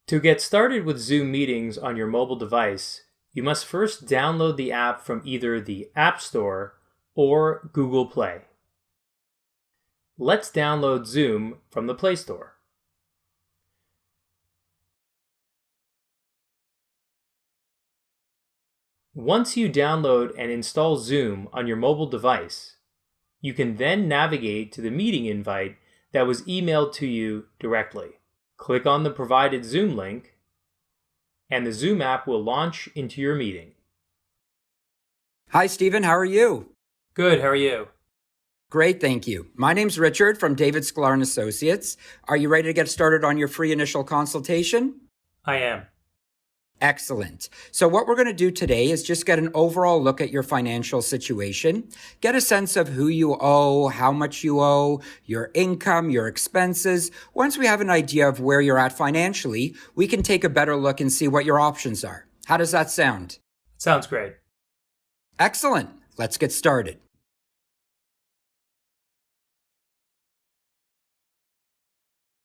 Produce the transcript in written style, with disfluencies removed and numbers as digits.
To get started with Zoom meetings on your mobile device, you must first download the app from either the App Store or Google Play. Let's download Zoom from the Play Store. Once you download and install Zoom on your mobile device, you can then navigate to the meeting invite that was emailed to you directly. Click on the provided Zoom link, and the Zoom app will launch into your meeting. Hi, Stephen. How are you? Good, how are you? Great, thank you. My name's Richard from David Sklar Associates. Are you ready to get started on your free initial consultation? I am. Excellent. So what we're going to do today is just get an overall look at your financial situation, get a sense of who you owe, how much you owe, your income, your expenses. Once we have an idea of where you're at financially, we can take a better look and see what your options are. How does that sound? Sounds great. Excellent. Let's get started.